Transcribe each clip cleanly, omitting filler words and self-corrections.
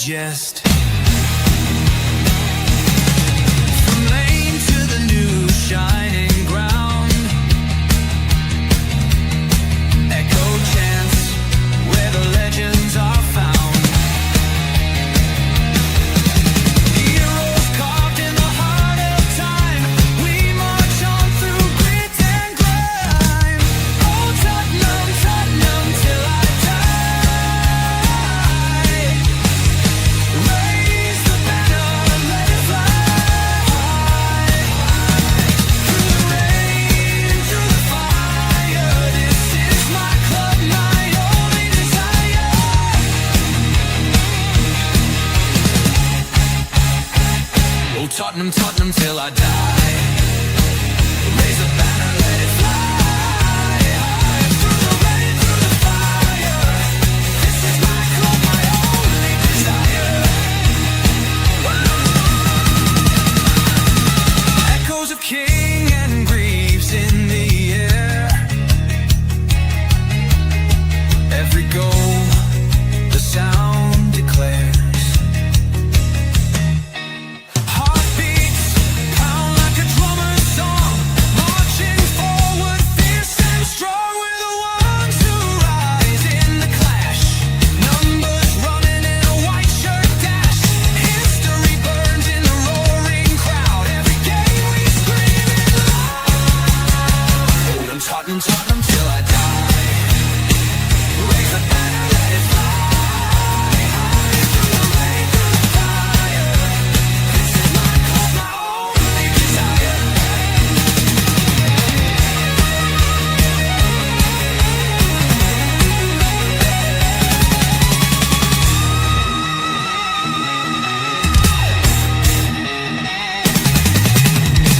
digest. From lane to the new shining ground, echo chants where the legends are found. Heroes carved in the heart of time, we march on through grit and grime. Oh Tottenham, Tottenham till I die. Raise the banner and let it fly. Through the rain, through the fire, this is my club, my only desire. Oh Tottenham, Tottenham till I die. Raise the banner, let it fly. Through the rain, through the fire, this is my club, my only desire. Echoes of King and Greaves in the air. Every goal, the sound declares. Heartbeats pound like a drummer's song, marching forward, fierce and strong. We're the ones who rise in the clash. Numbers running in a white shirt dash. History burns in the roaring crowd. Every game we scream it loud. I'm Tottenham, Tottenham till I die. Raise the banner, let it fly. Through the rain, through the fire, this is my club, my only desire.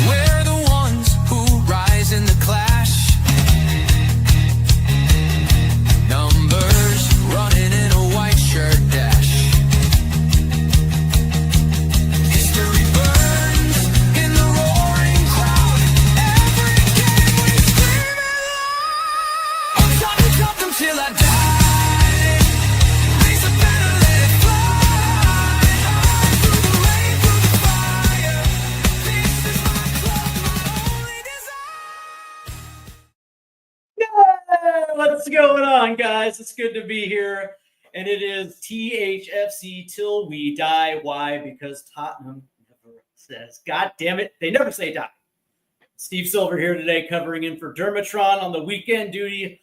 We're the ones who rise in the clash. Numbers running in a white shirt dash. History burns in the roaring crowd. Every game we scream it loud. I'm Tottenham, Tottenham till I die. Raise the banner, let it fly. Through the rain, through the fire, this is my club, my only desire. Yeah, what's going on, guys? It's good to be here. And it is THFC till we die. Why? Because Tottenham never says, God damn it, they never say die. Steve Silver here today, covering in for Dermatron on the weekend duty.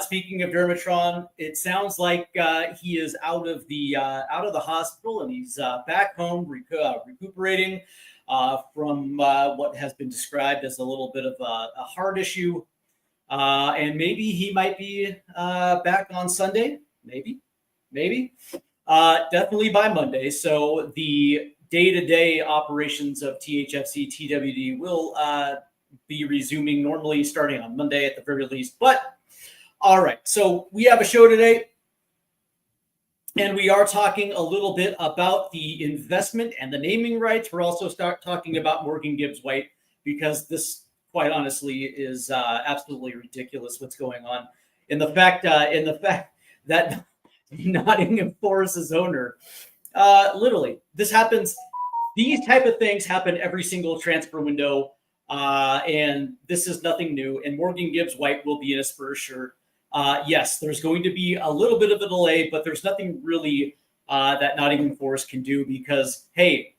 Speaking of Dermatron, it sounds like he is out of the hospital and he's back home recuperating from what has been described as a little bit of a heart issue. And maybe he might be back on Sunday. Maybe. Definitely by Monday. So the day-to-day operations of THFC TWD will be resuming normally starting on Monday at the very least. But all right, so we have a show today. And we are talking a little bit about the investment and the naming rights. We're also start talking about Morgan Gibbs White, because this, quite honestly, is absolutely ridiculous what's going on. In the fact that Nottingham Forest's owner, literally, this happens. These type of things happen every single transfer window, and this is nothing new. And Morgan Gibbs White will be in a Spurs shirt. Yes, there's going to be a little bit of a delay, but there's nothing really that Nottingham Forest can do, because, hey,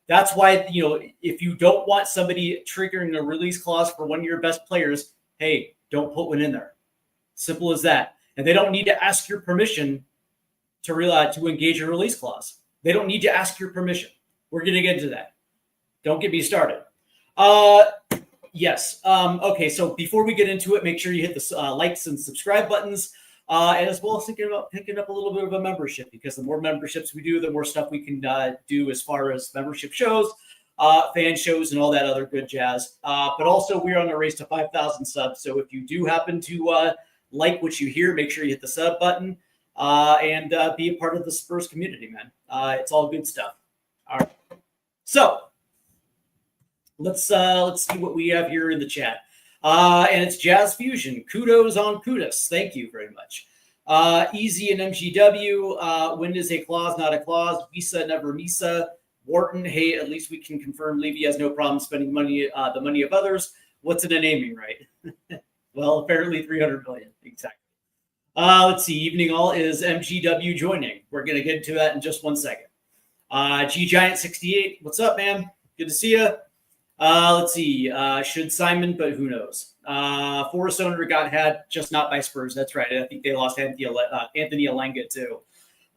that's why, if you don't want somebody triggering a release clause for one of your best players, hey, don't put one in there. Simple as that. And they don't need to ask your permission to engage a release clause. They don't need to ask your permission. We're going to get into that. Don't get me started. Yes. Okay. So before we get into it, make sure you hit the likes and subscribe buttons, and as well as thinking about picking up a little bit of a membership, because the more memberships we do, the more stuff we can do as far as membership shows, fan shows, and all that other good jazz. But also, we're on the race to 5,000 subs. So if you do happen to like what you hear, make sure you hit the sub button and be a part of the Spurs community, man. It's all good stuff. All right. So let's see what we have here in the chat. And it's Jazz Fusion. Kudos on Kudus. Thank you very much. Easy and MGW. When is a clause not a clause? Visa, never Misa. Wharton, hey, at least we can confirm Levy has no problem spending money, the money of others. What's in a naming right? Well, apparently 300 million. Exactly. Let's see. Evening all is MGW joining. We're going to get into that in just 1 second. G Giant 68. What's up, man? Good to see you. Let's see. Should Simon, but who knows? Forest owner got had, just not by Spurs. That's right. I think they lost Anthony Alenga too.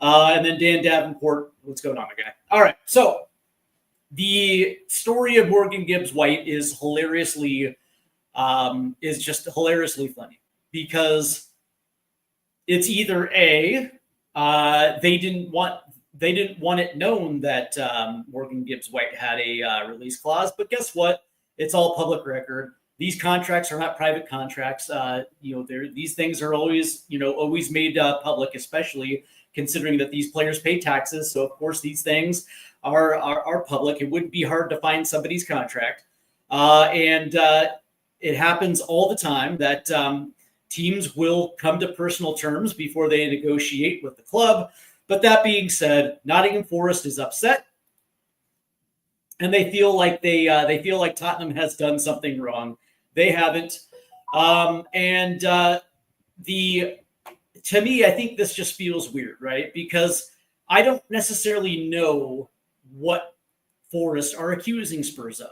And then Dan Davenport. What's going on, guy? All right. So the story of Morgan Gibbs White is just hilariously funny, because it's either they didn't want it known that Morgan Gibbs White had a release clause, but guess what? It's all public record. These contracts are not private contracts. These things are always made public, especially considering that these players pay taxes. So of course these things are public. It wouldn't be hard to find somebody's contract, and it happens all the time that teams will come to personal terms before they negotiate with the club. But that being said, Nottingham Forest is upset, and they feel like Tottenham has done something wrong. They haven't, to me, I think this just feels weird, right? Because I don't necessarily know what Forest are accusing Spurs of.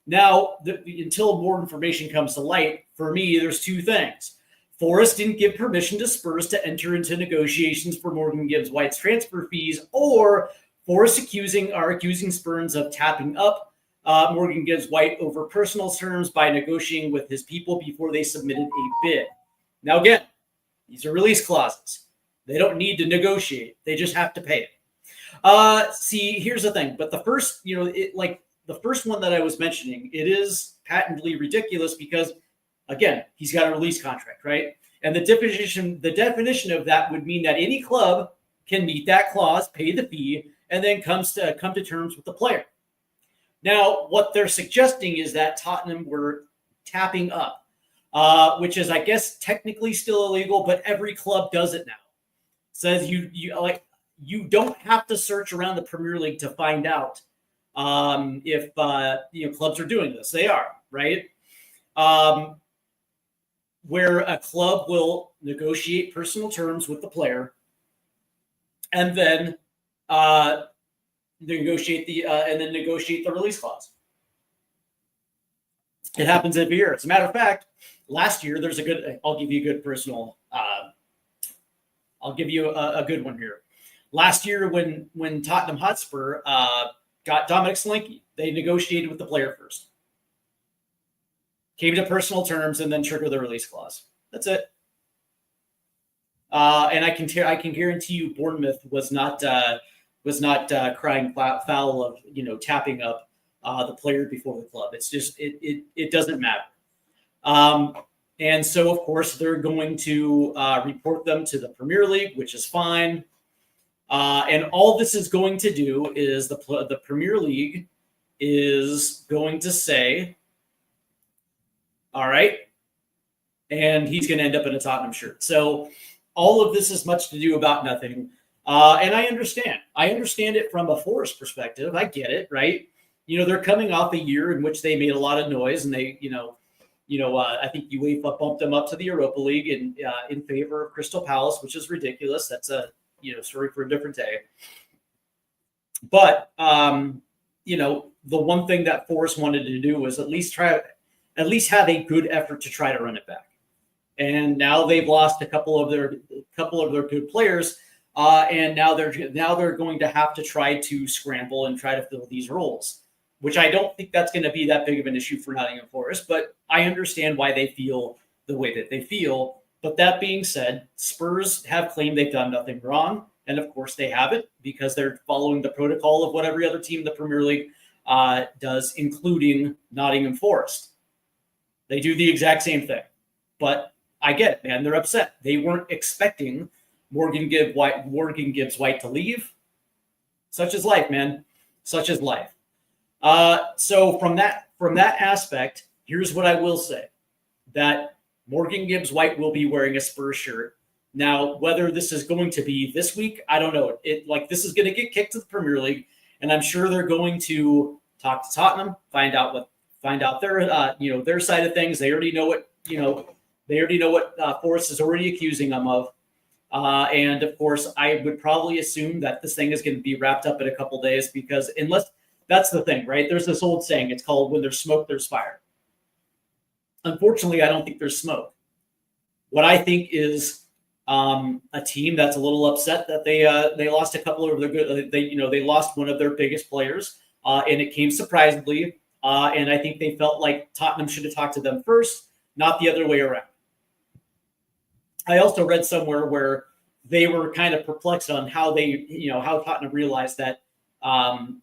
Now, until more information comes to light, for me, there's two things. Forest didn't give permission to Spurs to enter into negotiations for Morgan Gibbs White's transfer fees, or Forest are accusing Spurs of tapping up Morgan Gibbs White over personal terms by negotiating with his people before they submitted a bid. Now, again, these are release clauses. They don't need to negotiate. They just have to pay it. See, here's the thing. But the first, the first one that I was mentioning, it is patently ridiculous because, again, he's got a release contract, right? And the definition of that would mean that any club can meet that clause, pay the fee, and then come to terms with the player. Now, what they're suggesting is that Tottenham were tapping up, which is, I guess, technically still illegal, but every club does it now. Says you don't have to search around the Premier League to find out if clubs are doing this. They are, right? Where a club will negotiate personal terms with the player, and then negotiate the release clause. It happens every year. As a matter of fact, last year I'll give you a good personal. I'll give you a good one here. Last year, when Tottenham Hotspur got Dominic Solanke, they negotiated with the player first, came to personal terms, and then triggered the release clause. That's it. And I can guarantee you, Bournemouth was not crying foul of tapping up the player before the club. It's just it doesn't matter. And so, of course, they're going to report them to the Premier League, which is fine. And all this is going to do is the Premier League is going to say, all right, and he's going to end up in a Tottenham shirt. So all of this is much to do about nothing. And I understand. I understand it from a Forest perspective. I get it, right? They're coming off a year in which they made a lot of noise, and they, I think UEFA bumped them up to the Europa League in favor of Crystal Palace, which is ridiculous. That's a story for a different day. But the one thing that Forest wanted to do was at least have a good effort to try to run it back. And now they've lost a couple of their good players, and now they're going to have to try to scramble and try to fill these roles, which I don't think that's going to be that big of an issue for Nottingham Forest. But I understand why they feel the way that they feel. But that being said, Spurs have claimed they've done nothing wrong, and of course they haven't, because they're following the protocol of what every other team in the Premier League does, including Nottingham Forest. They do the exact same thing. But I get it, man. They're upset. They weren't expecting Morgan Gibbs White to leave. Such is life, man. Such is life. So from that aspect, here's what I will say: that Morgan Gibbs White will be wearing a Spurs shirt Now, whether this is going to be this week, I don't know. This is going to get kicked to the Premier League, and I'm sure they're going to talk to Tottenham, find out their their side of things. They already know what Forrest is already accusing them of. And of course, I would probably assume that this thing is going to be wrapped up in a couple days, because unless that's the thing, right? There's this old saying, it's called when there's smoke, there's fire. Unfortunately, I don't think there's smoke. What I think is a team that's a little upset that they lost a couple of their good. They lost one of their biggest players, and it came surprisingly. And I think they felt like Tottenham should have talked to them first, not the other way around. I also read somewhere where they were kind of perplexed on how how Tottenham realized that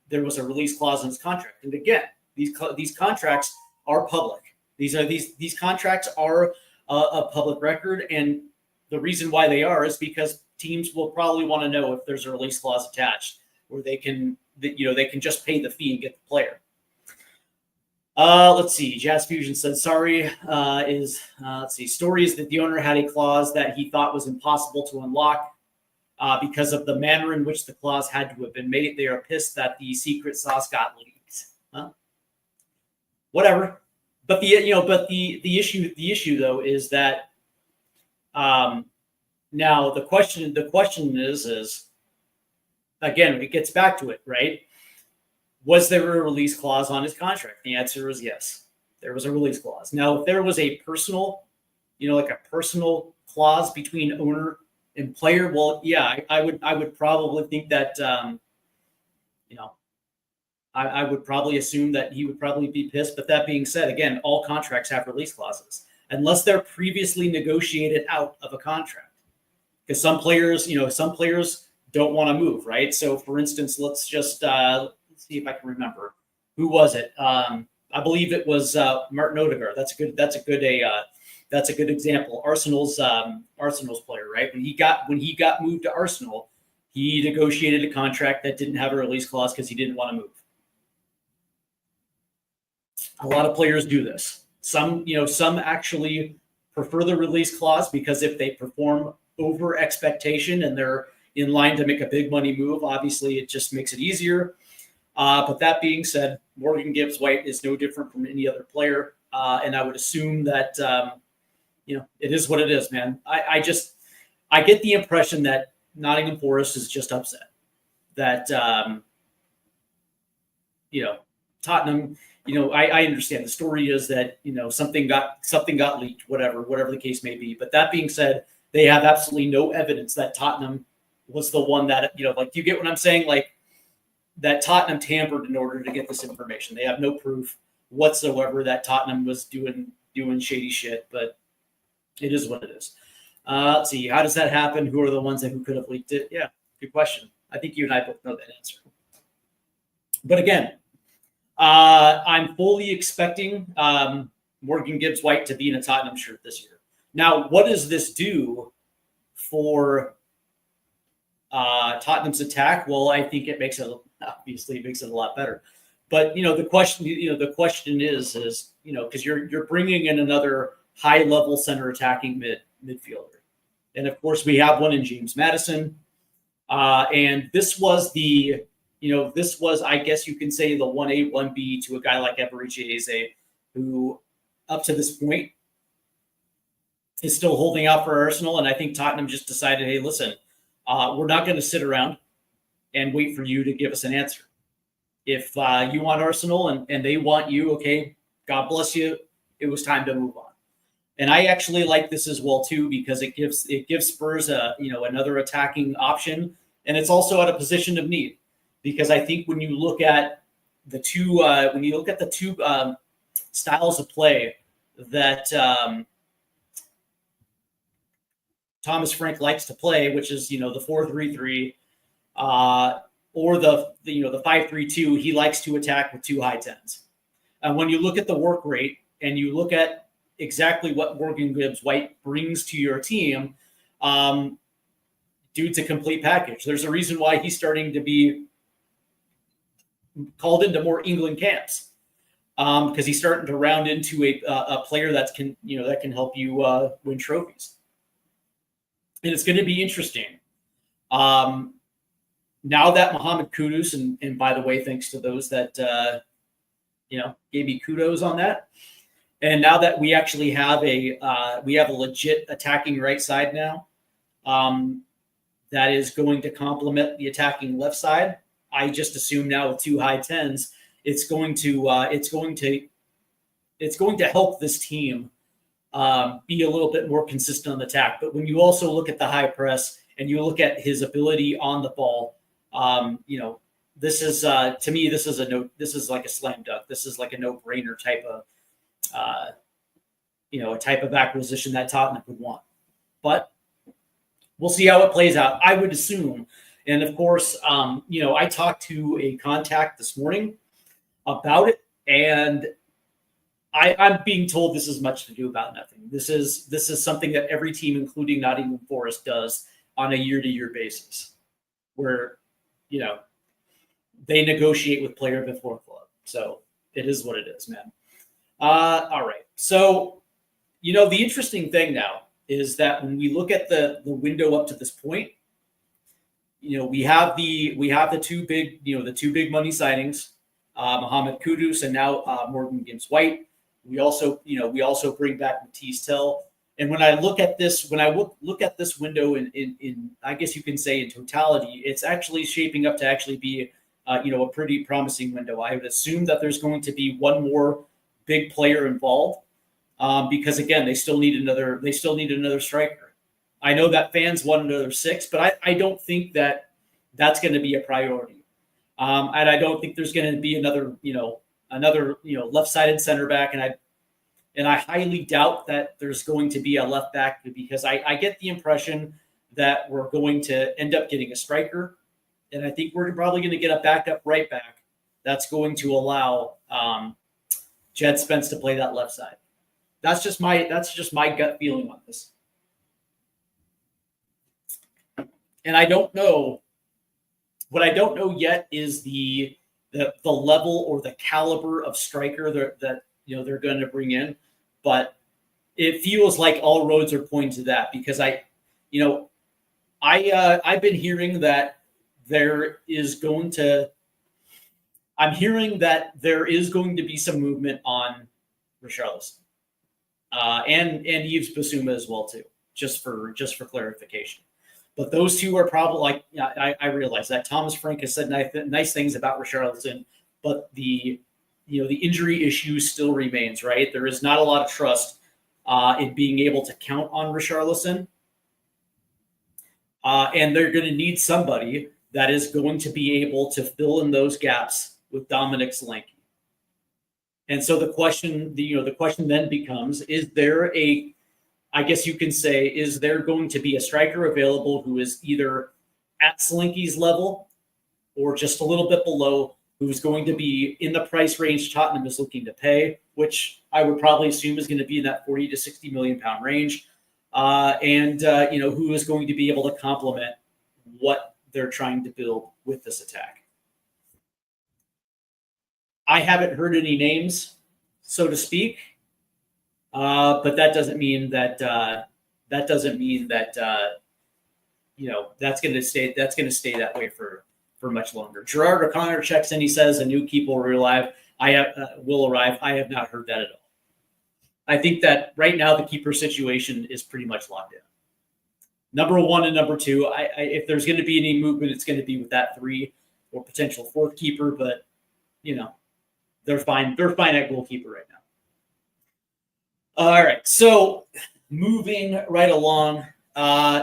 there was a release clause in his contract. And again, these contracts are public. These contracts are a public record, and the reason why they are is because teams will probably want to know if there's a release clause attached, or they can just pay the fee and get the player. Let's see. Jazz Fusion said, sorry, story is that the owner had a clause that he thought was impossible to unlock because of the manner in which the clause had to have been made. They are pissed that the secret sauce got leaked. Huh? Whatever. But the issue though is that now the question is again, it gets back to it, right? Was there a release clause on his contract? The answer is yes. There was a release clause. Now, if there was a personal, like a personal clause between owner and player, well, yeah, I would probably think that, I would probably assume that he would probably be pissed. But that being said, again, all contracts have release clauses unless they're previously negotiated out of a contract. Because some players don't want to move, right? So, for instance, let's just see if I can remember. Who was it? I believe it was Martin Odegaard. That's a good example. Arsenal's player, right? When he got moved to Arsenal, he negotiated a contract that didn't have a release clause because he didn't want to move. A lot of players do this. Some actually prefer the release clause because if they perform over expectation and they're in line to make a big money move, obviously it just makes it easier. But that being said, Morgan Gibbs-White is no different from any other player. And I would assume that, it is what it is, man. I get the impression that Nottingham Forest is just upset that, Tottenham, I understand the story is that, something got leaked, whatever the case may be. But that being said, they have absolutely no evidence that Tottenham was the one that, you get what I'm saying? Like, that Tottenham tampered in order to get this information. They have no proof whatsoever that Tottenham was doing shady shit, but it is what it is. Let's see. How does that happen? Who are the ones who could have leaked it? Yeah, good question. I think you and I both know that answer. But again, I'm fully expecting Morgan Gibbs-White to be in a Tottenham shirt this year. Now, what does this do for Tottenham's attack? Well, I think it makes it a lot better. But the question is because you're bringing in another high level center attacking midfielder, and of course we have one in James Maddison, and this was I guess you can say the 1A 1B to a guy like Eberechi Eze, who up to this point is still holding out for Arsenal, and I think Tottenham just decided, hey, listen. We're not going to sit around and wait for you to give us an answer. If you want Arsenal and they want you, okay, God bless you. It was time to move on. And I actually like this as well too, because it gives Spurs another attacking option, and it's also at a position of need, because I think when you look at the two styles of play that Thomas Frank likes to play, which is the 4-3-3 or the 5-3-2. He likes to attack with two high tens. And when you look at the work rate and you look at exactly what Morgan Gibbs-White brings to your team, dude's a complete package. There's a reason why he's starting to be called into more England camps, because he's starting to round into a player that can help you win trophies. and it's going to be interesting. Now that Mohamed Kudus, and by the way, thanks to those that gave me kudos on that. And now that we actually have a legit attacking right side now, that is going to complement the attacking left side. I just assume now with 2 high 10s, it's going to help this team be a little bit more consistent on the attack. But when you also look at the high press and you look at his ability on the ball, this is to me, this is like a slam dunk. This is like a no-brainer type of a type of acquisition that Tottenham would want. But we'll see how it plays out. I would assume, and of course, I talked to a contact this morning about it, and I'm being told this is much to do about nothing. This is something that every team, including Nottingham Forest, does on a year-to-year basis, where they negotiate with player before club. So it is what it is, man. All right. So the interesting thing now is that when we look at the window up to this point, we have the two big money signings, Mohamed Kudus and now Morgan Gibbs White. We also bring back Matisse Tell. And when I look at this, look at this window in I guess you can say in totality, it's actually shaping up to actually be a pretty promising window. I would assume that there's going to be one more big player involved, because again, they still need another striker. I know that fans want another 6, but I don't think that that's going to be a priority. And I don't think there's going to be another left-sided center back, and I highly doubt that there's going to be a left back, because I get the impression that we're going to end up getting a striker, and I think we're probably going to get a backup right back that's going to allow Jed Spence to play that left side. That's just my gut feeling on this. And I don't know. What I don't know yet is the level or the caliber of striker that they're going to bring in, but it feels like all roads are pointing to that, because I've been hearing that I'm hearing that there is going to be some movement on Richarlison, and Yves Bissouma as well too, just for clarification. But those two are probably I realize that Thomas Frank has said nice things about Richarlison, but the injury issue still remains, right? There is not a lot of trust in being able to count on Richarlison, and they're going to need somebody that is going to be able to fill in those gaps with Dominic Solanke. And so the question then becomes: is there I guess you can say, is there going to be a striker available who is either at Solanke's level or just a little bit below, who's going to be in the price range Tottenham is looking to pay, which I would probably assume is going to be in that 40 to 60 million pound range, and who is going to be able to complement what they're trying to build with this attack. I haven't heard any names, so to speak. But that doesn't mean that that's going to stay that way for much longer. Gerard O'Connor checks in. He says a new keeper will arrive. I have not heard that at all. I think that right now the keeper situation is pretty much locked in. Number 1 and number 2. If there's going to be any movement, it's going to be with that 3 or potential 4th keeper. But they're fine. They're fine at goalkeeper right now. All right, so moving right along.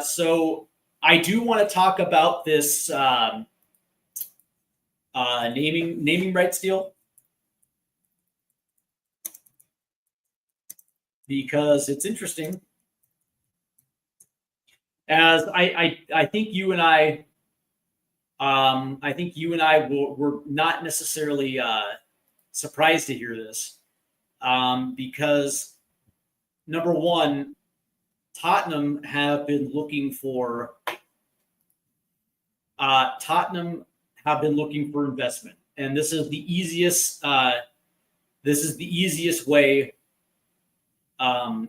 So I do want to talk about this naming rights deal, because it's interesting. As I think you and I were not necessarily surprised to hear this, because number 1, Tottenham have been looking for investment, and this is the easiest way to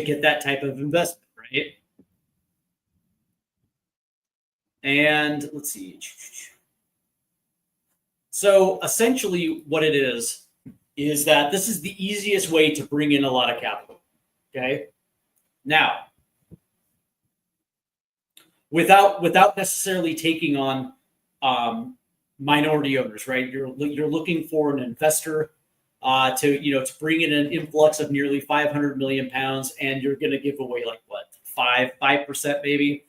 get that type of investment, right? And let's see. So essentially what it is that this is the easiest way to bring in a lot of capital. Okay. Now, without necessarily taking on minority owners, right? You're looking for an investor to bring in an influx of nearly 500 million pounds, and you're going to give away like what 5% maybe.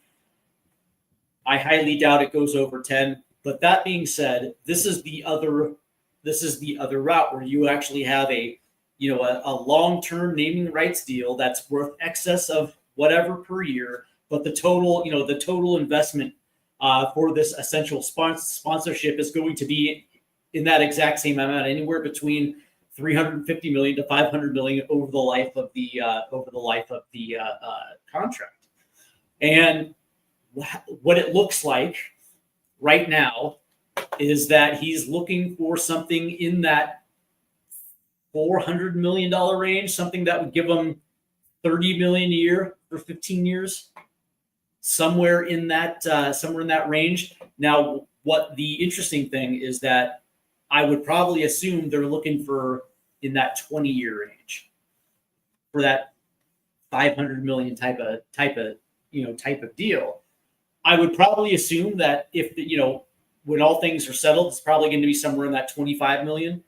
I highly doubt it goes over 10. But that being said, this is the other route where you actually have a long-term naming rights deal that's worth excess of whatever per year, but the total investment for this essential sponsorship is going to be in that exact same amount, anywhere between 350 million to 500 million over the life of the contract. And what it looks like right now is that he's looking for something in that $400 million range, something that would give him 30 million a year for 15 years, somewhere in that range. Now, what the interesting thing is that I would probably assume they're looking for in that 20-year range for that 500 million type of deal. I would probably assume that if when all things are settled, it's probably going to be somewhere in that 25 million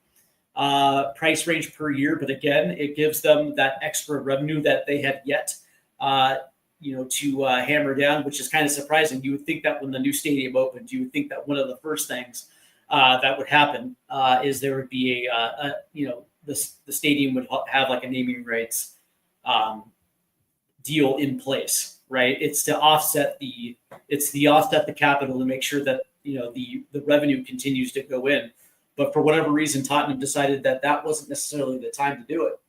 price range per year. But again, it gives them that extra revenue that they have yet to hammer down, which is kind of surprising. You would think that when the new stadium opens, you would think that one of the first things that would happen is there would be the stadium would have like a naming rights deal in place, right? It's to offset the capital to make sure that the revenue continues to go in. But for whatever reason, Tottenham decided that wasn't necessarily the time to do it.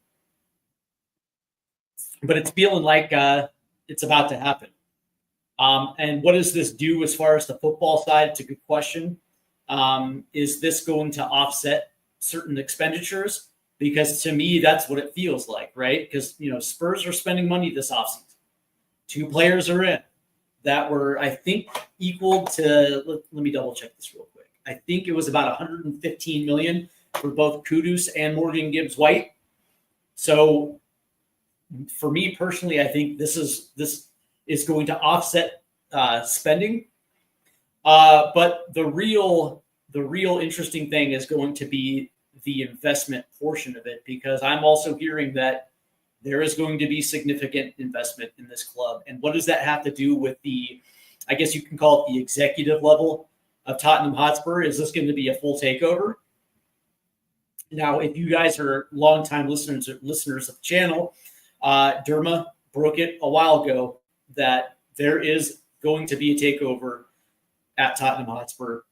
But it's feeling like it's about to happen. And what does this do as far as the football side? It's a good question. Is this going to offset certain expenditures? Because to me, that's what it feels like, right? Because Spurs are spending money this offseason. 2 players are in that were, I think, equal to. Let me double check this real quick. I think it was about 115 million for both Kudus and Morgan Gibbs-White. So, for me personally, I think this is going to offset spending. But the real interesting thing is going to be the investment portion of it, because I'm also hearing that there is going to be significant investment in this club. And what does that have to do with I guess you can call it the executive level of Tottenham Hotspur? Is this going to be a full takeover? Now, if you guys are longtime listeners of the channel, Derma broke it a while ago that there is going to be a takeover at Tottenham Hotspur,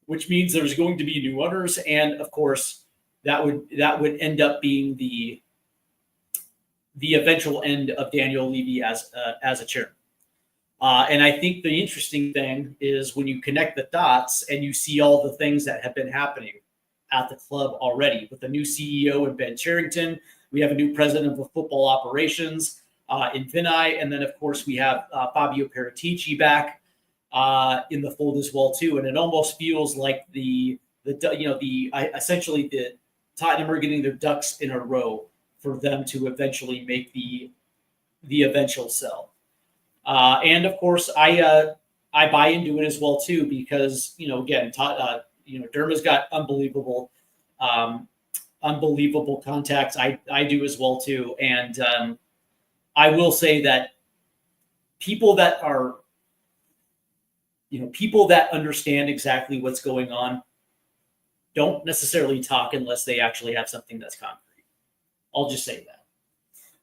which means there's going to be new owners, and of course, that would end up being the eventual end of Daniel Levy as a chairman. And I think the interesting thing is when you connect the dots and you see all the things that have been happening at the club already, with the new CEO in Ben Charrington. We have a new president of football operations in Vinay, and then of course we have Fabio Paratici back in the fold as well too. And it almost feels like essentially the Tottenham are getting their ducks in a row for them to eventually make the eventual sell. And of course, I buy into it as well too, because again, Derma's got unbelievable contacts. I do as well too, and I will say that people that understand exactly what's going on don't necessarily talk unless they actually have something that's concrete. I'll just say that.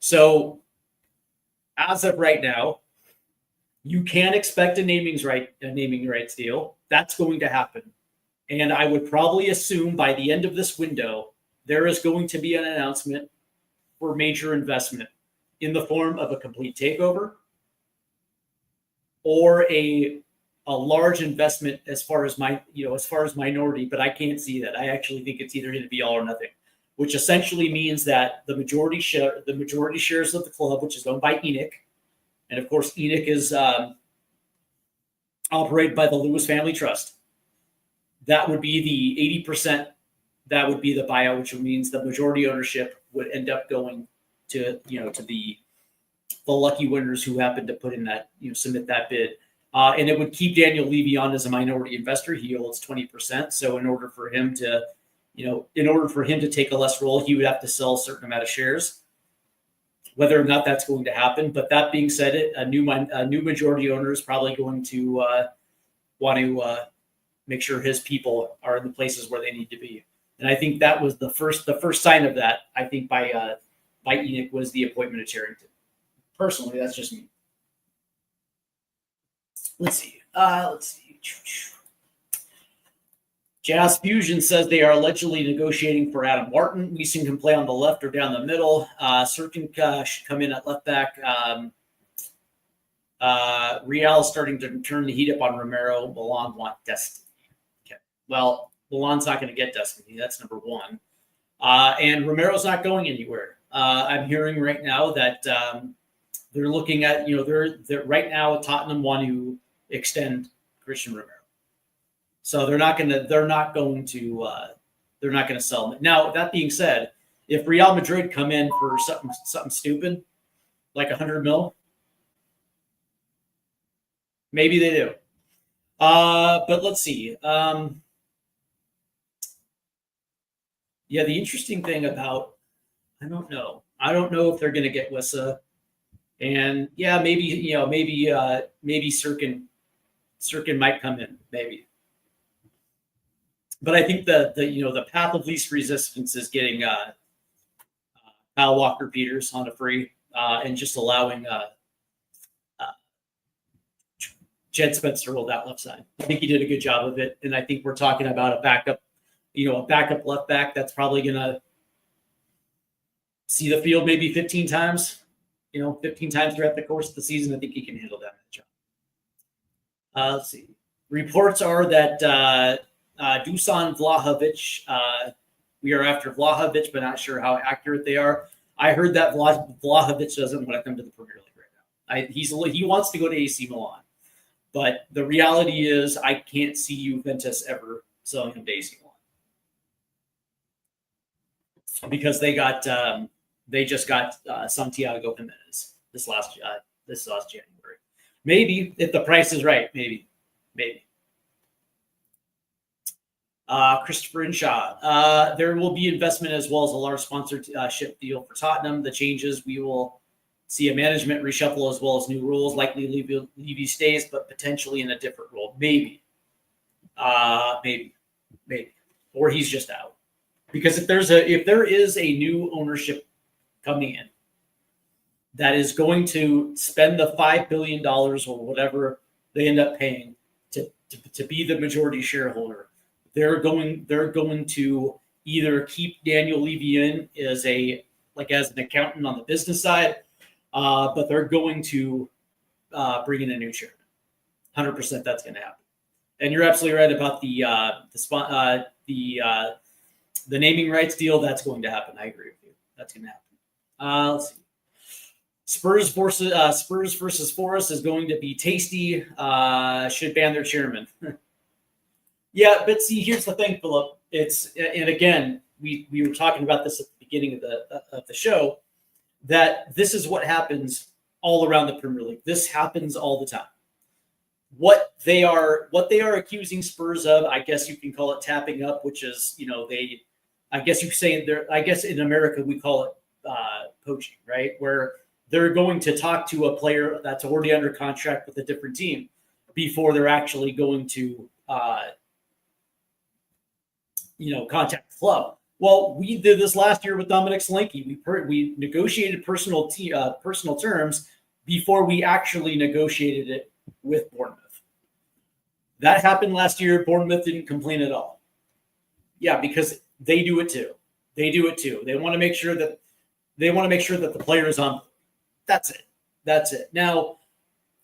So as of right now, you can expect a naming rights deal. That's going to happen. And I would probably assume by the end of this window, there is going to be an announcement for major investment in the form of a complete takeover or a large investment as far as minority, but I can't see that. I actually think it's either going to be all or nothing, which essentially means that the majority shares of the club, which is owned by ENIC, and of course ENIC is operated by the Lewis Family Trust. That would be the 80%. That would be the buyout, which means the majority ownership would end up going to the lucky winners who happen to put in that submit that bid. And it would keep Daniel Levy on as a minority investor. He holds 20%. So in order for him to take a less role, he would have to sell a certain amount of shares. Whether or not that's going to happen, but that being said, a new majority owner is probably going to want to make sure his people are in the places where they need to be. And I think that was the first sign of that. I think by Enoch was the appointment of Charrington. Personally, that's just me. Let's see. Jazz Fusion says they are allegedly negotiating for Adam Martin. Leeson can play on the left or down the middle. Sirkin should come in at left back. Real is starting to turn the heat up on Romero. Milan want Destiny. Okay. Well, Milan's not going to get Destiny. That's number one. And Romero's not going anywhere. I'm hearing right now that they're looking at, they're right now Tottenham want to extend Christian Romero. So they're not going to sell him. Now, that being said, if Real Madrid come in for something stupid, like 100 mil, maybe they do. But let's see. The interesting thing about, I don't know if they're going to get Wissa, and maybe Sirkin might come in, maybe. But I think the path of least resistance is getting Kyle Walker-Peters on a free and just allowing Jed Spence to roll that left side. I think he did a good job of it, and I think we're talking about a backup left back that's probably going to see the field maybe 15 times, 15 times throughout the course of the season. I think he can handle that job. Let's see. Reports are that Dusan Vlahovic, we are after Vlahovic, but not sure how accurate they are. I heard that Vlahovic doesn't want to come to the Premier League right now. He wants to go to AC Milan, but the reality is I can't see Juventus ever selling him to AC Milan because they just got Santiago Jimenez this last January. Maybe if the price is right, maybe. Christopher Inshaw. There will be investment as well as a large sponsorship deal for Tottenham. The changes, we will see a management reshuffle as well as new rules. Likely Levy stays, but potentially in a different role. Maybe. Or he's just out. Because if there is a new ownership coming in that is going to spend the $5 billion or whatever they end up paying to be the majority shareholder, they're going to either keep Daniel Levy in as an accountant on the business side, but they're going to bring in a new chairman. 100% that's going to happen. And you're absolutely right about the naming rights deal. That's going to happen. I agree with you. That's going to happen. Let's see. Spurs versus Forest is going to be tasty. Should ban their chairman. Yeah, but see, here's the thing, Philip. And again, we were talking about this at the beginning of the show, that this is what happens all around the Premier League. This happens all the time. What they are accusing Spurs of, I guess you can call it tapping up, which is, I guess in America we call it poaching, right? Where they're going to talk to a player that's already under contract with a different team before they're actually going to contact the club. Well, we did this last year with Dominic Solanke. We negotiated personal terms before we actually negotiated it with Bournemouth. That happened last year. Bournemouth didn't complain at all. Yeah, because they do it too. They want to make sure that the player is on. That's it. Now,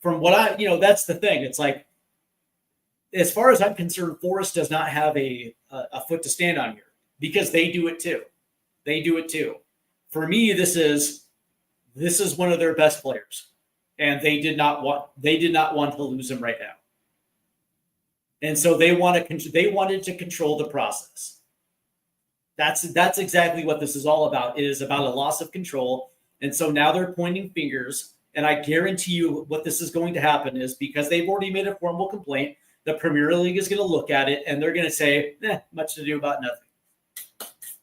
from what that's the thing. It's like, as far as I'm concerned, Forest does not have a foot to stand on here because they do it too. For me, this is one of their best players, and they did not want to lose him right now. and so they wanted to control the process. That's exactly what this is all about. It is about a loss of control, and so now they're pointing fingers. And I guarantee you, what this is going to happen is, because they've already made a formal complaint, the Premier League is going to look at it and they're going to say, much to do about nothing.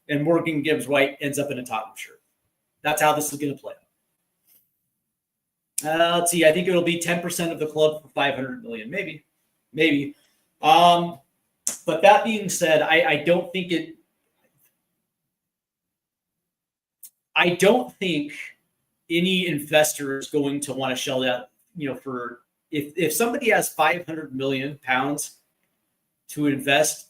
And Morgan Gibbs White ends up in a Tottenham shirt. That's how this is going to play out. Let's see. I think it'll be 10% of the club for $500 million, maybe. But that being said, I don't think any investor is going to want to shell that, for if somebody has 500 million pounds to invest.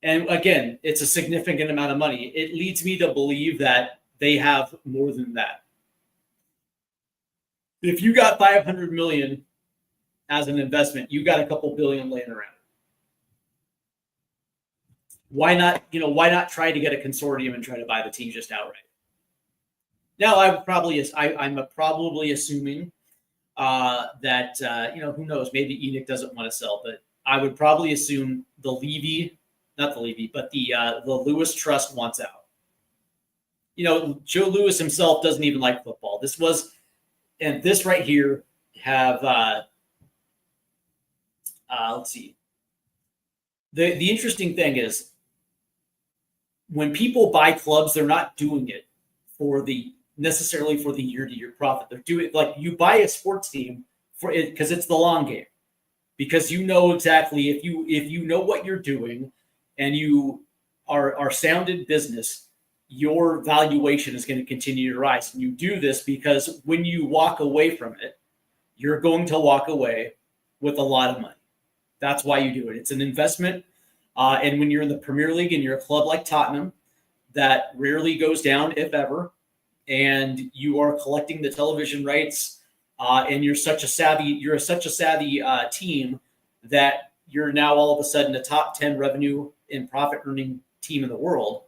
And again, it's a significant amount of money. It leads me to believe that they have more than that. If you got 500 million as an investment, you got a couple billion laying around. Why not try to get a consortium and try to buy the team just outright? Now, I'm probably assuming that who knows, maybe Enoch doesn't want to sell, but I would probably assume the Lewis Trust wants out. Joe Lewis himself doesn't even like football. This right here have let's see. The interesting thing is, when people buy clubs, they're not doing it necessarily for the year-to-year profit. They're doing, like, you buy a sports team for it because it's the long game. Because exactly, if you know what you're doing and you are sound in business, your valuation is going to continue to rise. And you do this because when you walk away from it, you're going to walk away with a lot of money. That's why you do it. It's an investment. And when you're in the Premier League and you're a club like Tottenham, that rarely goes down, if ever, and you are collecting the television rights, and you're such a savvy team that you're now all of a sudden a top 10 revenue and profit earning team in the world.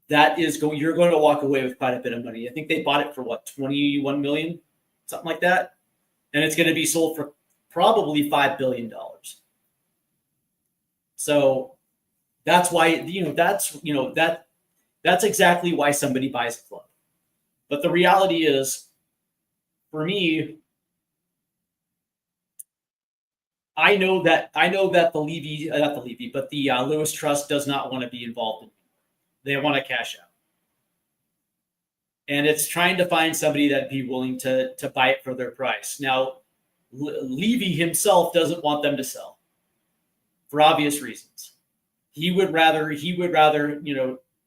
You're going to walk away with quite a bit of money. I think they bought it for 21 million, something like that, and it's going to be sold for probably $5 billion. So that's why, that's exactly why somebody buys a club. But the reality is, for me, I know that the Lewis Trust does not want to be involved in it. They want to cash out. And it's trying to find somebody that'd be willing to buy it for their price. Now, Levy himself doesn't want them to sell, for obvious reasons. He would rather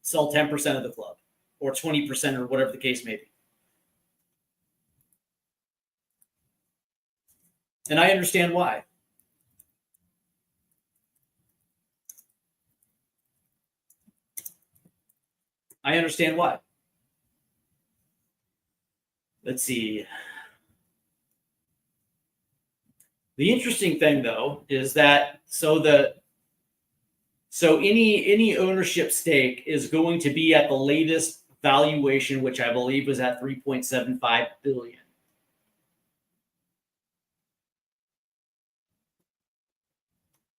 sell 10% of the club, or 20%, or whatever the case may be. And I understand why. Let's see. The interesting thing, though, is that any ownership stake is going to be at the latest valuation, which I believe was at $3.75 billion.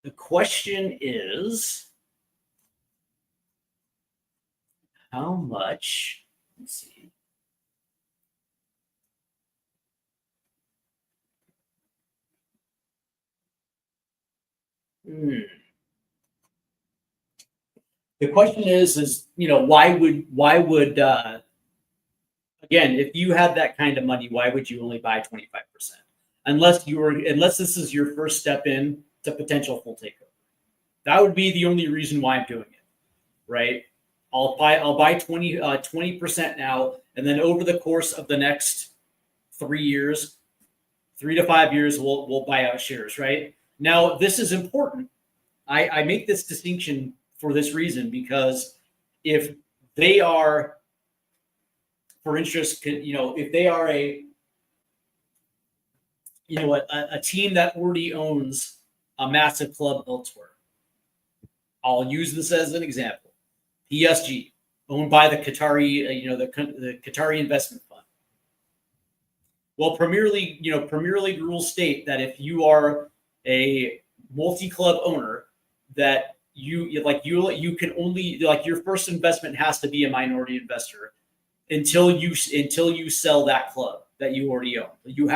The question is, how much? Let's see. The question is why would again, if you had that kind of money, why would you only buy 25%? Unless this is your first step in to potential full takeover. That would be the only reason why I'm doing it, right? I'll buy 20% now, and then over the course of the next 3 to 5 years, we'll buy out shares, right? Now, this is important. I make this distinction for this reason, because if they are, for interest, if they are a team that already owns a massive club elsewhere, I'll use this as an example. PSG, owned by the Qatari, the Qatari investment fund. Well, Premier League rules state that if you are a multi-club owner that you can only, like, your first investment has to be a minority investor until you sell that club that you already own. You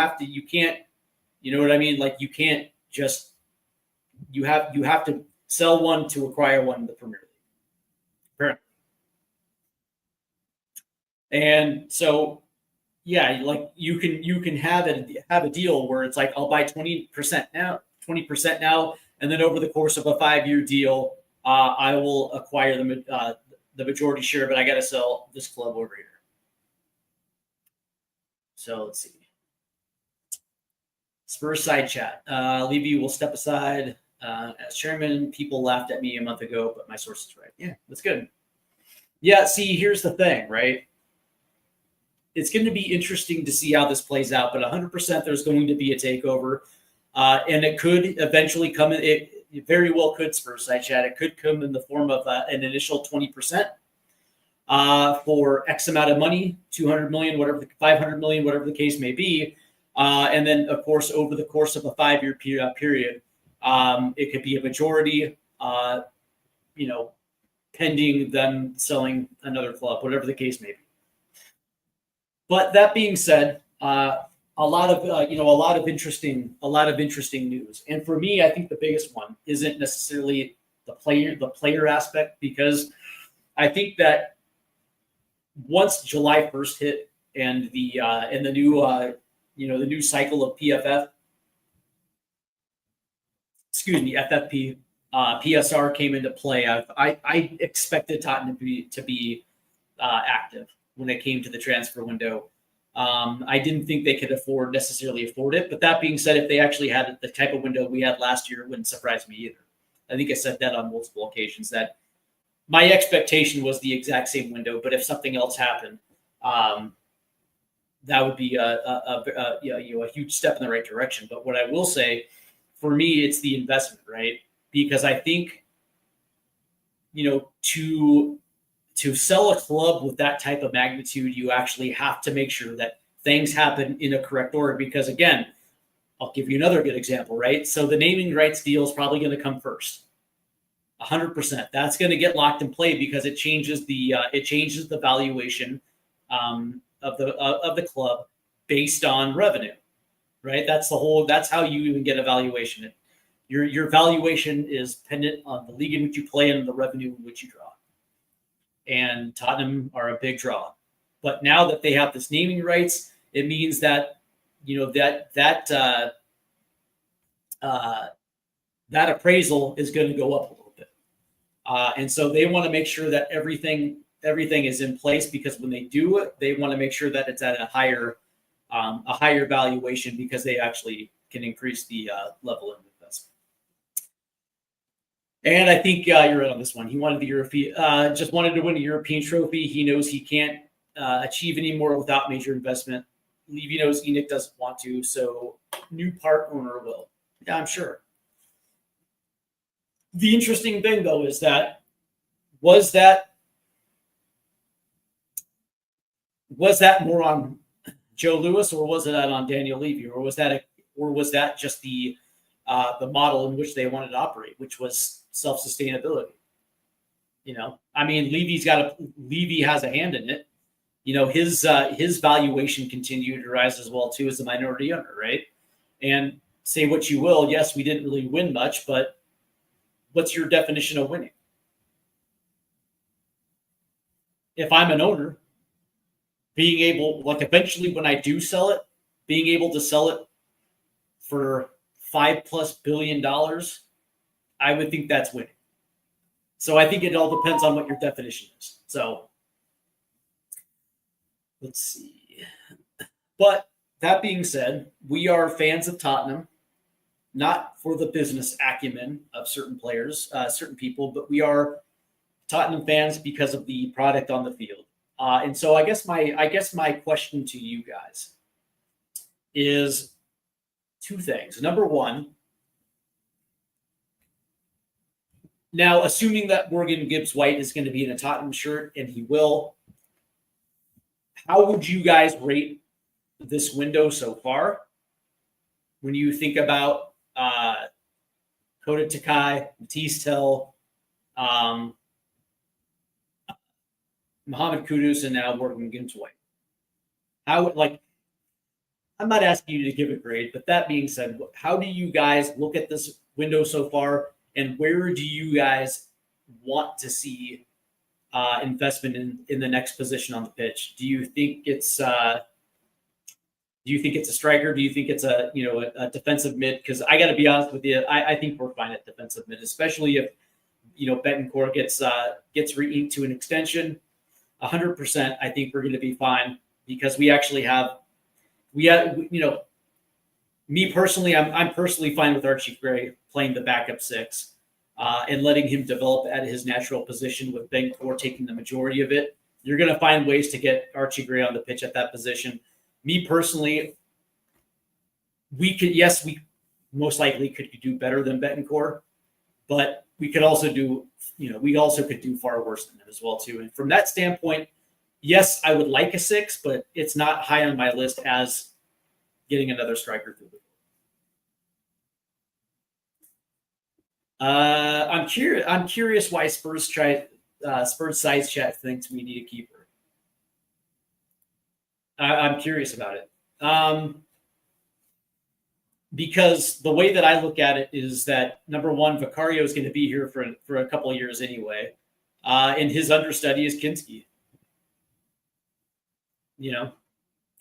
can't, you know what I mean? Like, you can't just, you have to sell one to acquire one in the Premier League. And so, yeah, like, you can have a deal where it's like, I'll buy 20% now, and then over the course of a 5-year deal, I will acquire the majority share, but I got to sell this club over here. So let's see. Spurs side chat. Levy will step aside as chairman. People laughed at me a month ago, but my source is right. Yeah, that's good. Yeah, see, here's the thing, right? It's going to be interesting to see how this plays out, but 100% there's going to be a takeover, and it could eventually come. It very well could, Spurs side chat. It could come in the form of an initial 20% for X amount of money, 200 million, whatever, 500 million, whatever the case may be, and then of course over the course of a 5-year period, it could be a majority. Pending them selling another club, whatever the case may be. But that being said, a lot of interesting news. And for me, I think the biggest one isn't necessarily the player aspect, because I think that once July 1st hit and the new cycle of FFP, PSR came into play, I expected Tottenham to be active when it came to the transfer window. I didn't think they could necessarily afford it. But that being said, if they actually had the type of window we had last year, it wouldn't surprise me either. I think I said that on multiple occasions, that my expectation was the exact same window. But if something else happened, that would be a huge step in the right direction. But what I will say, for me, it's the investment, right? Because I think, to sell a club with that type of magnitude, you actually have to make sure that things happen in a correct order. Because again, I'll give you another good example, right? So the naming rights deal is probably going to come first, 100%. That's going to get locked in play because it changes the valuation of the club based on revenue, right? That's how you even get a valuation. Your valuation is dependent on the league in which you play and the revenue in which you draw. And Tottenham are a big draw. But now that they have this naming rights, it means that that appraisal is going to go up a little bit. And so they want to make sure that everything is in place, because when they do it, they want to make sure that it's at a higher valuation, because they actually can increase the level of investment. And I think you're right on this one. He wanted the European, just wanted to win a European trophy. He knows he can't achieve any more without major investment. Levy knows ENIC doesn't want to, so new part owner will. Yeah, I'm sure. The interesting thing, though, is that was that more on Joe Louis, or was it on Daniel Levy, or was that just the model in which they wanted to operate, which was self-sustainability? I mean, Levy has a hand in it. His valuation continued to rise as well too, as a minority owner, right? And say what you will, yes, we didn't really win much, but what's your definition of winning? If I'm an owner, being able, like, eventually when I do sell it, being able to sell it for $5+ billion, I would think that's winning. So I think it all depends on what your definition is. So let's see. But that being said, we are fans of Tottenham, not for the business acumen of certain players, certain people, but we are Tottenham fans because of the product on the field. And so I guess my question to you guys is two things. Number one, now assuming that Morgan Gibbs-White is going to be in a Tottenham shirt, and he will, how would you guys rate this window so far when you think about Kota Takai, Matisse Tell, Muhammad Kudus, and now Morgan Gibbs White. How, like, I'm not asking you to give a grade, but that being said, how do you guys look at this window so far, and where do you guys want to see investment in the next position on the pitch? Do you think it's a striker? Do you think it's a defensive mid? Because I got to be honest with you, I think we're fine at defensive mid, especially if Betancourt gets re-inked to an extension. 100%, I think we're going to be fine because we have me personally, I'm personally fine with Archie Gray playing the backup six and letting him develop at his natural position with Betancourt taking the majority of it. You're going to find ways to get Archie Gray on the pitch at that position. Me personally, we most likely could do better than Betancourt, but we could also do far worse than him as well too. And from that standpoint, yes, I would like a 6, but it's not high on my list as getting another striker through the door. I'm curious why Spurs size chat thinks we need a keeper. I'm curious about it. Because the way that I look at it is that, number one, Vicario is going to be here for a couple of years anyway. And his understudy is Kinski.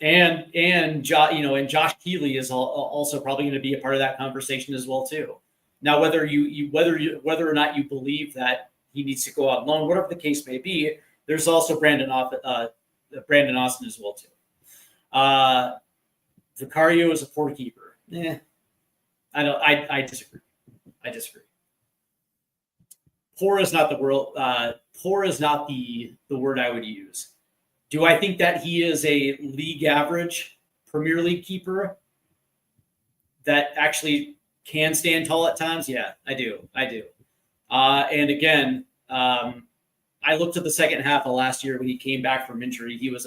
And Josh Keeley is also probably going to be a part of that conversation as well too. Now, whether or not you believe that he needs to go out alone, whatever the case may be, there's also Brandon Austin as well too. Vicario is a poor keeper. I disagree. Poor is not the word. Poor is not the word I would use. Do I think that he is a league average Premier League keeper that actually can stand tall at times? Yeah, I do. And again, I looked at the second half of last year when he came back from injury. He was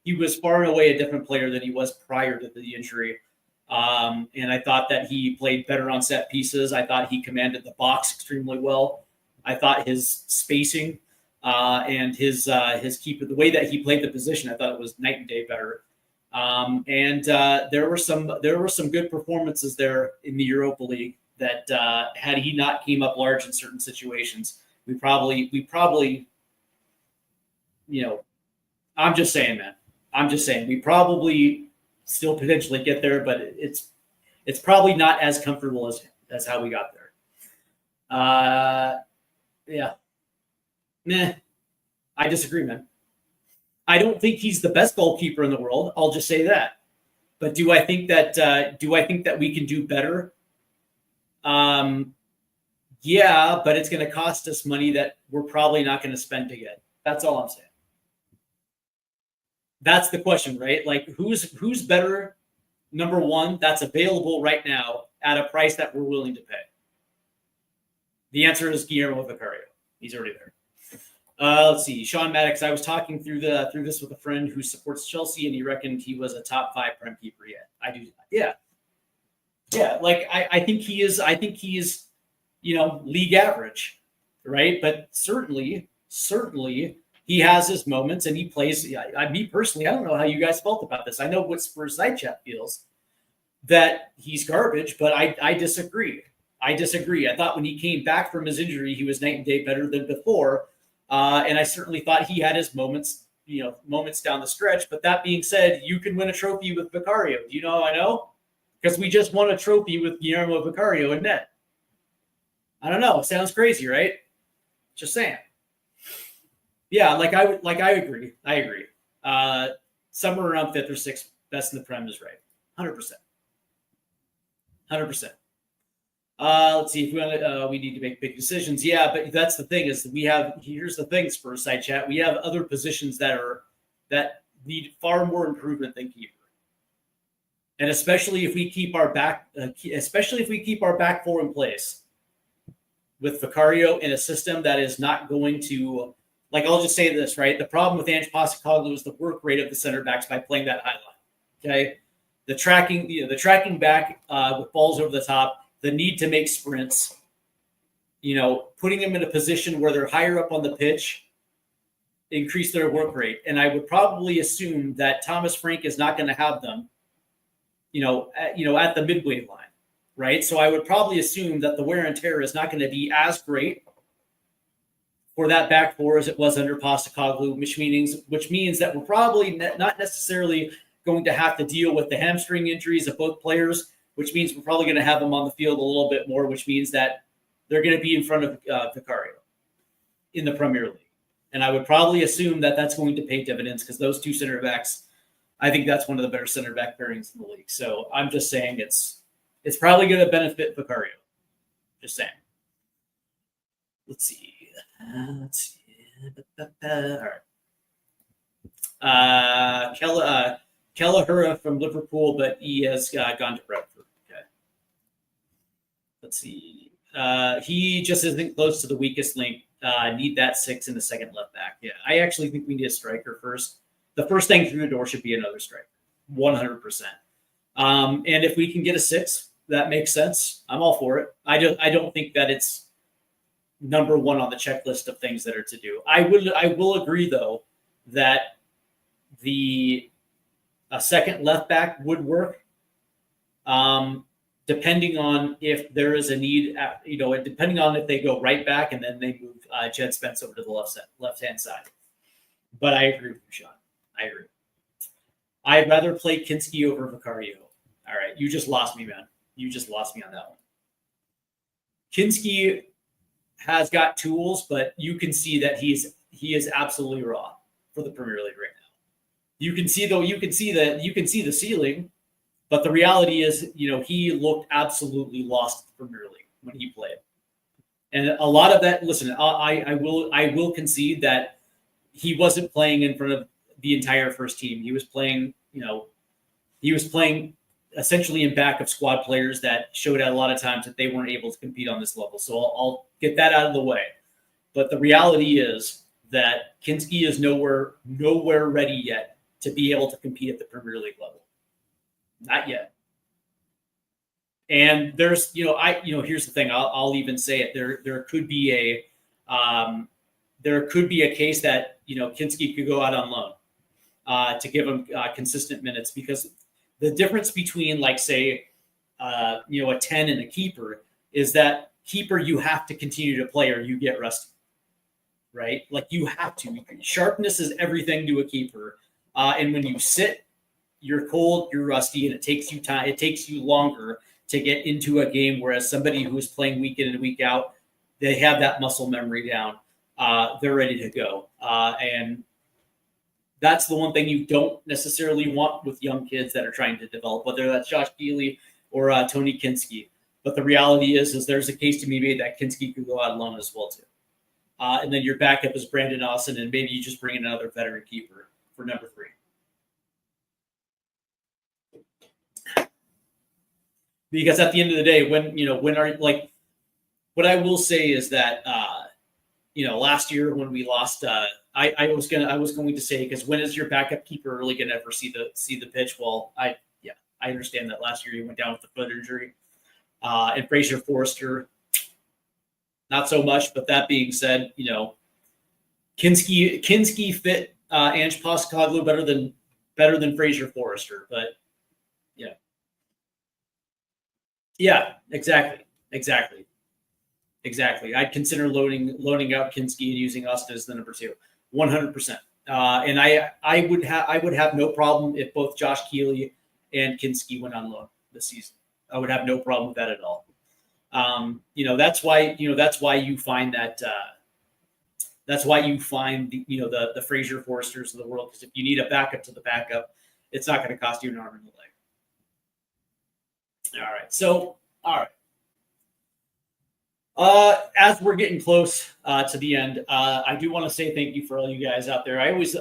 he was far and away a different player than he was prior to the injury. And I thought that he played better on set pieces. I thought he commanded the box extremely well. I thought his spacing and his keeper, the way that he played the position, I thought it was night and day better. And there were some good performances there in the Europa League that had he not came up large in certain situations, we probably, I'm just saying, man. We probably still potentially get there, but it's probably not as comfortable as how we got there. Yeah. Nah. I disagree, man. I don't think he's the best goalkeeper in the world. I'll just say that. But do I think that we can do better? Yeah, but it's going to cost us money that we're probably not going to spend to get. That's all I'm saying. That's the question, right? Like, who's better, number one, that's available right now at a price that we're willing to pay? The answer is Guillermo Vicario. He's already there. Let's see. Sean Maddox, I was talking through this with a friend who supports Chelsea, and he reckoned he was a top 5 Prem keeper yet. I do. Yeah. Yeah. Like, I think he is, league average, right? But certainly he has his moments and he plays. Me personally, I don't know how you guys felt about this. I know what Spurs side chat feels, that he's garbage, but I disagree. I thought when he came back from his injury, he was night and day better than before. And I certainly thought he had his moments down the stretch. But that being said, you can win a trophy with Vicario. Do you know how I know? Because we just won a trophy with Guillermo Vicario in net. I don't know. Sounds crazy, right? Just saying. Yeah, I agree. Somewhere around 5th or 6th best in the Prem is right. 100%. Let's see if we need to make big decisions. Yeah, but that's the thing is here's the thing, Spurs side chat. We have other positions that need far more improvement than keeper. And especially if we keep our back 4 in place with Vicario in a system that is not going to, like, I'll just say this, right? The problem with Ange Postecoglou is the work rate of the center backs by playing that high line. Okay, the tracking back with balls over the top. the need to make sprints, putting them in a position where they're higher up on the pitch, increase their work rate. And I would probably assume that Thomas Frank is not going to have them, at the midway line, right? So I would probably assume that the wear and tear is not going to be as great for that back four as it was under Postecoglou, which means that we're probably not necessarily going to have to deal with the hamstring injuries of both players, which means we're probably going to have them on the field a little bit more, which means that they're going to be in front of Vicario in the Premier League. And I would probably assume that that's going to pay dividends because those two center backs, I think that's one of the better center back pairings in the league. So I'm just saying it's probably going to benefit Vicario. Just saying. Let's see. All right. Kelleher from Liverpool, but he has gone to Brentford. Okay. Let's see. He just isn't close to the weakest link. Need that 6 in the second left back. Yeah, I actually think we need a striker first. The first thing through the door should be another striker, 100%. And if we can get a 6, that makes sense. I'm all for it. I don't think that it's number one on the checklist of things that are to do. I will agree though that a second left back would work. Depending on if there is a need, depending on if they go right back and then they move Jed Spence over to the left-hand side. But I agree with you, Sean. I agree. I'd rather play Kinski over Vicario. All right, you just lost me, man. You just lost me on that one. Kinski has got tools, but you can see that he is absolutely raw for the Premier League right now. You can see the ceiling. But the reality is, he looked absolutely lost in the Premier League when he played. And a lot of that, listen, I will concede that he wasn't playing in front of the entire first team. He was playing, essentially in back of squad players that showed at a lot of times that they weren't able to compete on this level. So I'll get that out of the way. But the reality is that Kinski is nowhere ready yet to be able to compete at the Premier League level. Not yet. And there's, here's the thing. I'll even say it. There could be a case that Kinski could go out on loan to give him consistent minutes, because the difference between a 10 and a keeper is that keeper you have to continue to play or you get rusty, right? Like you have to. Sharpness is everything to a keeper, and when you sit, you're cold, you're rusty, and it takes you time. It takes you longer to get into a game. Whereas somebody who is playing week in and week out, they have that muscle memory down. They're ready to go. And that's the one thing you don't necessarily want with young kids that are trying to develop, whether that's Josh Keeley or Tony Kinski. But the reality is there's a case to be made that Kinski could go out alone as well too. And then your backup is Brandon Austin, and maybe you just bring in another veteran keeper for number 3. Because at the end of the day, what I will say is that, last year when we lost, I was going to say, because when is your backup keeper really going to ever see the pitch? Well, I understand that last year he went down with the foot injury, and Fraser Forrester, not so much. But that being said, Kinski fit Ange Postecoglou better than Fraser Forrester, but. Yeah, exactly. I'd consider loading out Kinski and using Austin as the number 2, 100%. And I would have no problem if both Josh Keeley and Kinski went on loan this season. I would have no problem with that at all. That's why you find that. That's why you find the Fraser Forresters of the world, because if you need a backup to the backup, it's not going to cost you an arm and a leg. All right. So, all right. As we're getting close to the end, I do want to say thank you for all you guys out there. I always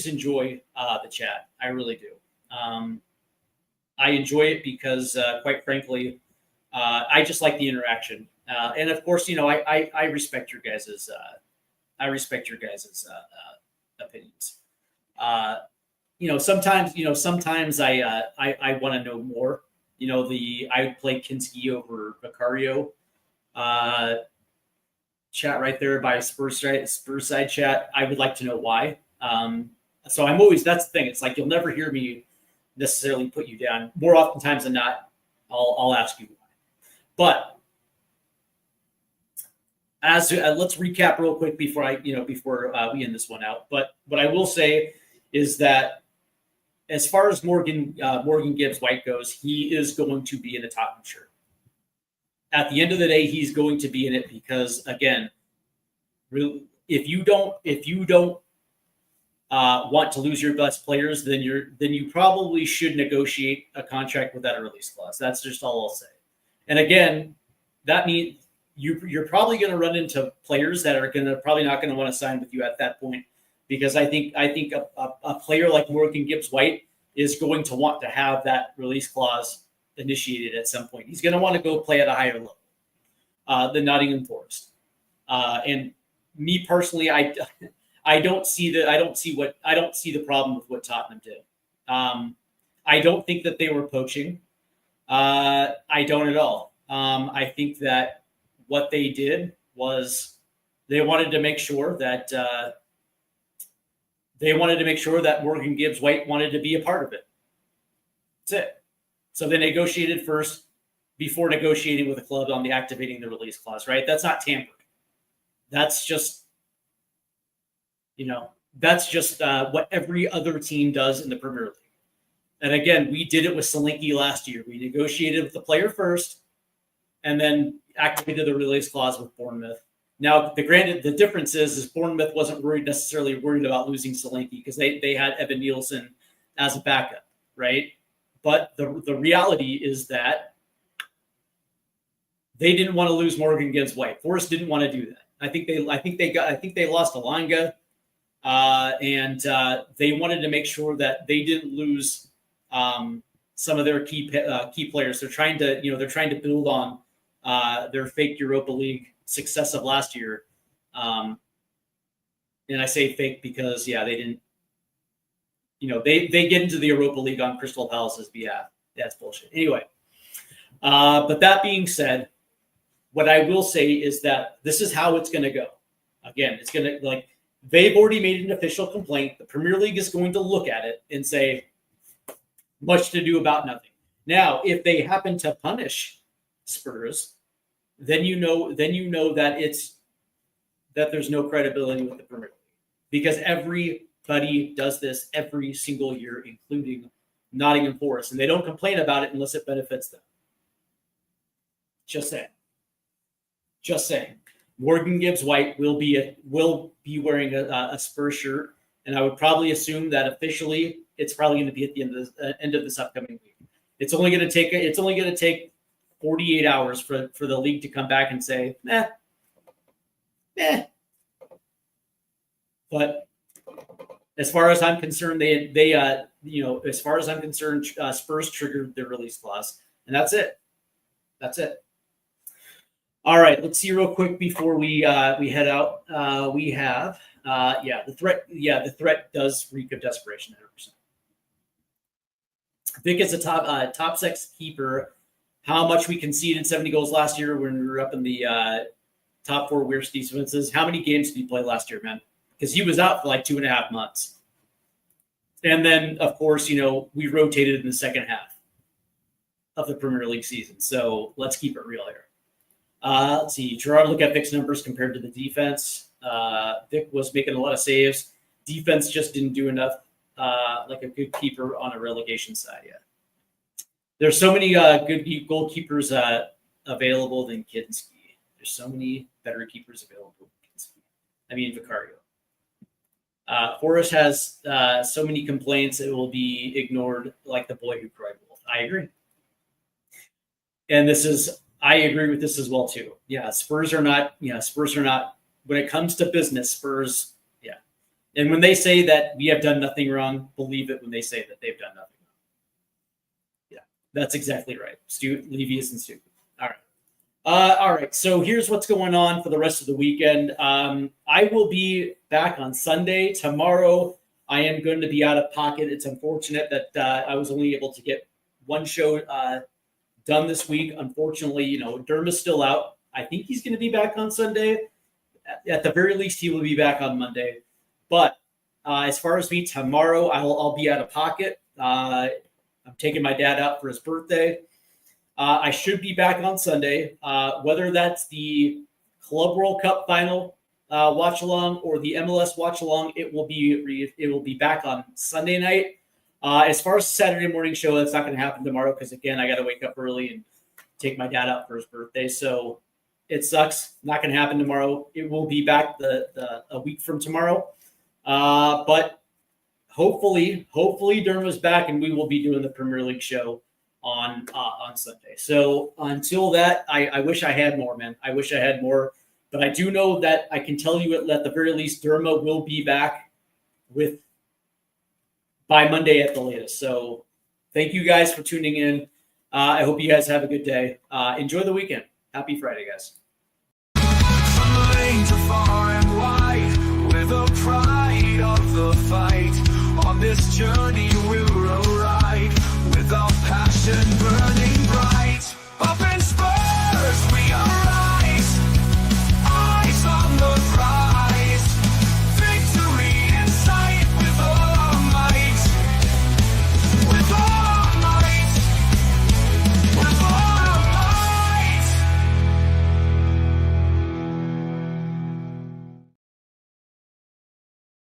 enjoy the chat. I really do. I enjoy it because, quite frankly, I just like the interaction. And of course, I respect your guys' opinions. Sometimes I want to know more. I would play Kinski over Vicario. Chat right there by Spurs side chat. I would like to know why. So that's the thing. It's like you'll never hear me necessarily put you down. More oftentimes than not, I'll ask you why. But let's recap real quick before we end this one out. But what I will say is that as far as Morgan Gibbs White goes, he is going to be in the top sure. At the end of the day, he's going to be in it because, again, if you don't want to lose your best players, then you probably should negotiate a contract without a release clause. That's just all I'll say. And again, that means you're probably going to run into players that are probably not going to want to sign with you at that point, because I think a player like Morgan Gibbs White is going to want to have that release clause initiated at some point. He's going to want to go play at a higher level than Nottingham Forest. And me personally, I don't see the problem with what Tottenham did. I don't think that they were poaching. I don't at all. I think that what they did was they wanted to make sure that Morgan Gibbs White wanted to be a part of it. That's it. So they negotiated first before negotiating with the club on the activating the release clause, right? That's not tampered. That's just what every other team does in the Premier League. And again, we did it with Solanke last year. We negotiated with the player first and then activated the release clause with Bournemouth. Now, the difference is Bournemouth wasn't necessarily worried about losing Solanke because they had Evan Nielsen as a backup, right? But the reality is that they didn't want to lose Morgan Gibbs White. Forest didn't want to do that. I think they lost Alanga, and they wanted to make sure that they didn't lose some of their key players. They're trying to build on their fake Europa League success of last year. And I say fake because they didn't. They get into the Europa League on Crystal Palace's behalf. That's bullshit. Anyway, but that being said, what I will say is that this is how it's going to go. Again, it's going to they've already made an official complaint. The Premier League is going to look at it and say, much to do about nothing. Now, if they happen to punish Spurs, then you know that there's no credibility with the Premier League, because everybody does this every single year, including Nottingham Forest, and they don't complain about it unless it benefits them. Just saying. Morgan Gibbs White will be wearing a Spurs shirt, and I would probably assume that officially it's probably going to be at the end of this upcoming week. It's only going to take 48 hours for the league to come back and say, nah. But as far as I'm concerned, Spurs triggered their release clause, and that's it. All right, let's see real quick before we head out. We have the threat. Yeah, the threat does reek of desperation, 100%. Vic is a top six keeper. How much we conceded 70 goals last year when we were up in the top four worst defenses. How many games did he play last year, man? Because he was out for like 2.5 months. And then, of course, we rotated in the second half of the Premier League season. So let's keep it real here. Let's see. Gerard, look at Vic's numbers compared to the defense. Vic was making a lot of saves. Defense just didn't do enough, like a good keeper on a relegation side yet. There's so many good goalkeepers available than Kinski. There's so many better keepers available than Kinski. I mean, Vicario. Forrest has so many complaints it will be ignored like the boy who cried wolf. I agree. And I agree with this as well too. Yeah, Spurs are not when it comes to business, Spurs, yeah. And when they say that we have done nothing wrong, believe it when they say that they've done nothing wrong. Yeah, that's exactly right. Levy isn't stupid. All right. All right, so here's what's going on for the rest of the weekend. I will be back on Sunday. Tomorrow, I am going to be out of pocket. It's unfortunate that I was only able to get one show done this week. Unfortunately, Derm is still out. I think he's going to be back on Sunday. At the very least, he will be back on Monday. But as far as me, tomorrow I'll be out of pocket. I'm taking my dad out for his birthday. I should be back on Sunday. Whether that's the Club World Cup final watch along or the MLS watch along, it will be back on Sunday night. As far as Saturday morning show, that's not going to happen tomorrow because again, I got to wake up early and take my dad out for his birthday. So it sucks. Not going to happen tomorrow. It will be back a week from tomorrow. But hopefully Derma's back and we will be doing the Premier League show on Sunday. So until that, I wish I had more, man. I wish I had more. But I do know that I can tell you at the very least, Derma will be back by Monday at the latest. So thank you guys for tuning in. I hope you guys have a good day. Enjoy the weekend. Happy Friday, guys. From lane to far and wide, with the pride of the fight. On this journey we'll ride, with our passion burning.